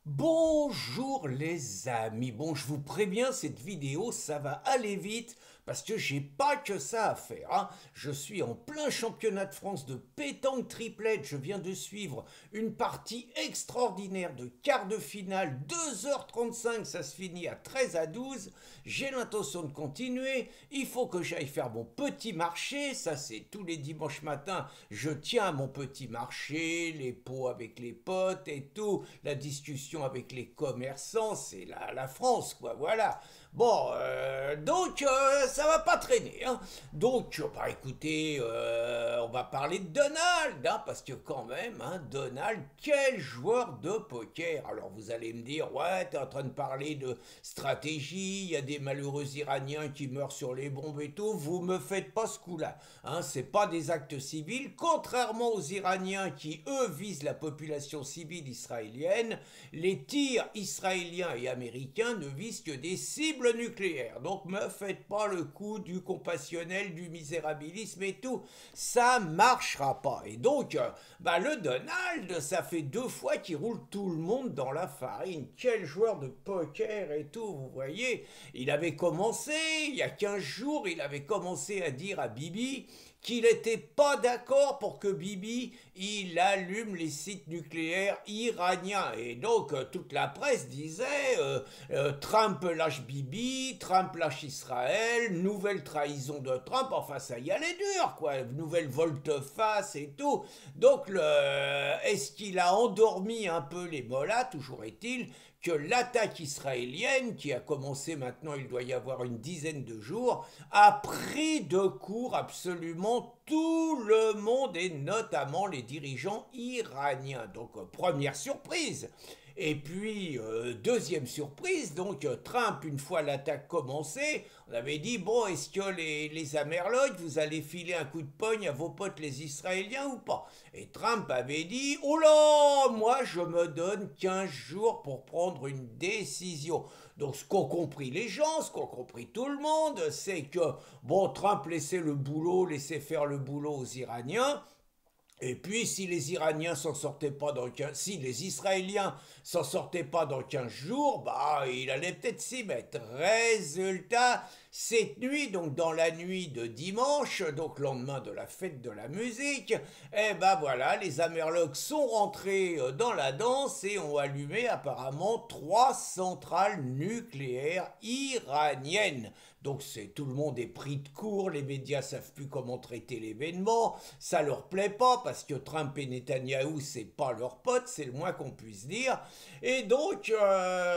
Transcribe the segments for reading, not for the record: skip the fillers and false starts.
Bonjour les amis, bon je vous préviens cette vidéo ça va aller vite parce que j'ai pas que ça à faire, hein. Je suis en plein championnat de France de pétanque triplette, je viens de suivre une partie extraordinaire de quart de finale, 2h35, ça se finit à 13-12, j'ai l'intention de continuer, il faut que j'aille faire mon petit marché, ça c'est tous les dimanches matins, je tiens à mon petit marché, les pots avec les potes et tout, la discussion avec les commerçants, c'est la France, quoi, voilà. Bon, donc ça va pas traîner, hein. Donc, bah écoutez, on va parler de Donald, hein, parce que quand même, hein, Donald, quel joueur de poker. Alors vous allez me dire, ouais, t'es en train de parler de stratégie, il y a des malheureux Iraniens qui meurent sur les bombes et tout, vous me faites pas ce coup-là, hein, c'est pas des actes civils, contrairement aux Iraniens qui, eux, visent la population civile israélienne, les tirs israéliens et américains ne visent que des cibles nucléaires. Donc me faites pas le coup du compassionnel, du misérabilisme et tout. Ça marchera pas. Et donc, bah le Donald, ça fait 2 fois qu'il roule tout le monde dans la farine. Quel joueur de poker et tout, vous voyez. Il avait commencé, il y a 15 jours, il avait commencé à dire à Bibi qu'il n'était pas d'accord pour que Bibi il allume les sites nucléaires iraniens. Et donc toute la presse disait Trump lâche Bibi, Trump lâche Israël, nouvelle trahison de Trump, enfin ça y allait dur quoi, nouvelle volte-face et tout. Donc est-ce qu'il a endormi un peu les mollahs? Toujours est-il que l'attaque israélienne, qui a commencé maintenant, il doit y avoir une dizaine de jours, a pris de court absolument tout le monde et notamment les dirigeants iraniens. Donc première surprise. Et puis, deuxième surprise, donc Trump, une fois l'attaque commencée, on avait dit, bon, est-ce que les Amerlocs, vous allez filer un coup de pogne à vos potes les Israéliens ou pas? Et Trump avait dit, oh là, moi je me donne 15 jours pour prendre une décision. Donc ce qu'ont compris les gens, ce qu'ont compris tout le monde, c'est que, bon, Trump laissait le boulot, laissait faire le boulot aux Iraniens, et puis, si les Iraniens s'en sortaient pas dans 15, si les Israéliens s'en sortaient pas dans 15 jours, bah, il allait peut-être s'y mettre. Résultat, cette nuit, donc dans la nuit de dimanche, donc lendemain de la fête de la musique, eh ben voilà, les Amerlocs sont rentrés dans la danse et ont allumé apparemment 3 centrales nucléaires iraniennes. Donc tout le monde est pris de court, les médias savent plus comment traiter l'événement, ça leur plaît pas parce que Trump et Netanyahou c'est pas leurs potes, c'est le moins qu'on puisse dire. Et donc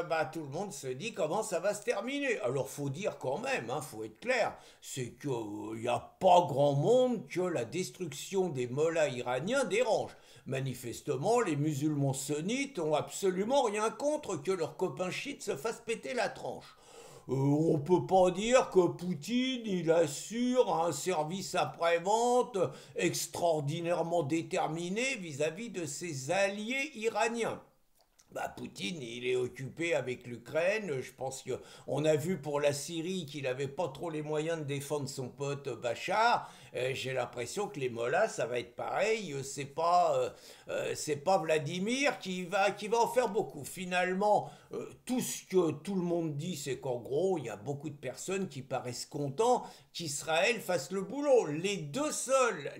bah, tout le monde se dit comment ça va se terminer. Alors faut dire quand même, hein, faut être clair, c'est qu'il n'y a pas grand monde que la destruction des mollahs iraniens dérange. Manifestement, les musulmans sunnites ont absolument rien contre que leurs copains chiites se fassent péter la tranche. On peut pas dire que Poutine, il assure un service après-vente extraordinairement déterminé vis-à-vis de ses alliés iraniens. Bah, Poutine, il est occupé avec l'Ukraine. Je pense qu'on a vu pour la Syrie qu'il n'avait pas trop les moyens de défendre son pote Bachar. J'ai l'impression que les mollahs, ça va être pareil. C'est pas Vladimir qui va en faire beaucoup. Finalement, tout ce que tout le monde dit, c'est qu'en gros, il y a beaucoup de personnes qui paraissent contents qu'Israël fasse le boulot. Les deux seuls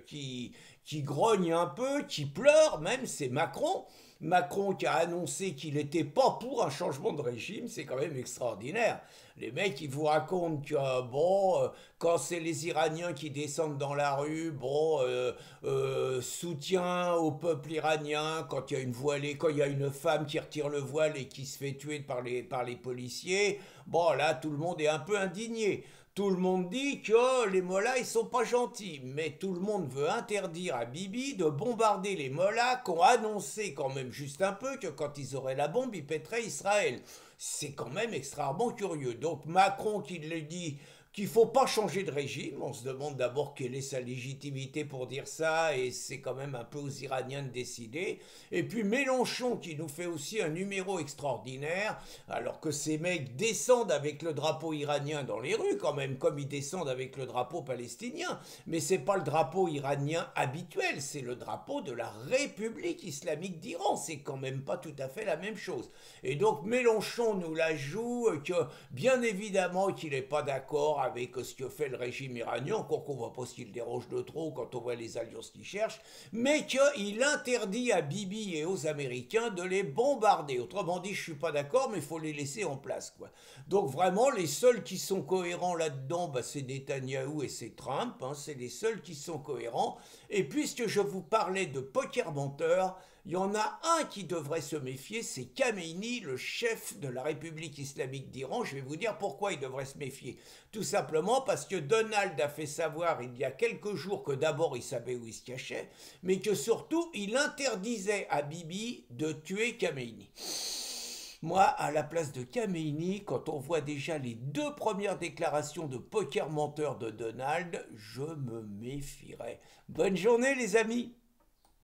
qui grognent un peu, qui pleurent même, c'est Macron. Macron qui a annoncé qu'il n'était pas pour un changement de régime, c'est quand même extraordinaire. Les mecs, ils vous racontent que, bon, quand c'est les Iraniens qui descendent dans la rue, bon, soutien au peuple iranien, quand il y a une voilée, quand il y a une femme qui retire le voile et qui se fait tuer par les policiers, bon, là, tout le monde est un peu indigné. Tout le monde dit que les mollahs ils sont pas gentils, mais tout le monde veut interdire à Bibi de bombarder les mollahs qui ont annoncé quand même juste un peu que quand ils auraient la bombe ils pèteraient Israël. C'est quand même extrêmement curieux. Donc Macron qui le dit qu'il faut pas changer de régime. On se demande d'abord quelle est sa légitimité pour dire ça, et c'est quand même un peu aux Iraniens de décider. Et puis Mélenchon qui nous fait aussi un numéro extraordinaire, alors que ces mecs descendent avec le drapeau iranien dans les rues quand même, comme ils descendent avec le drapeau palestinien. Mais c'est pas le drapeau iranien habituel, c'est le drapeau de la République islamique d'Iran. C'est quand même pas tout à fait la même chose. Et donc Mélenchon nous la joue, que bien évidemment qu'il n'est pas d'accord avec ce que fait le régime iranien, encore qu'on voit pas ce qu'il dérange de trop quand on voit les alliances qu'il cherche, mais qu'il interdit à Bibi et aux Américains de les bombarder. Autrement dit, je suis pas d'accord, mais il faut les laisser en place, quoi. Donc vraiment, les seuls qui sont cohérents là-dedans, bah, c'est Netanyahou et c'est Trump, hein, c'est les seuls qui sont cohérents. Et puisque je vous parlais de poker menteur, il y en a un qui devrait se méfier, c'est Khamenei, le chef de la République islamique d'Iran. Je vais vous dire pourquoi il devrait se méfier. Tout simplement parce que Donald a fait savoir il y a quelques jours que d'abord il savait où il se cachait, mais que surtout il interdisait à Bibi de tuer Khamenei. Moi, à la place de Khamenei, quand on voit déjà les 2 premières déclarations de poker menteur de Donald, je me méfierais. Bonne journée les amis!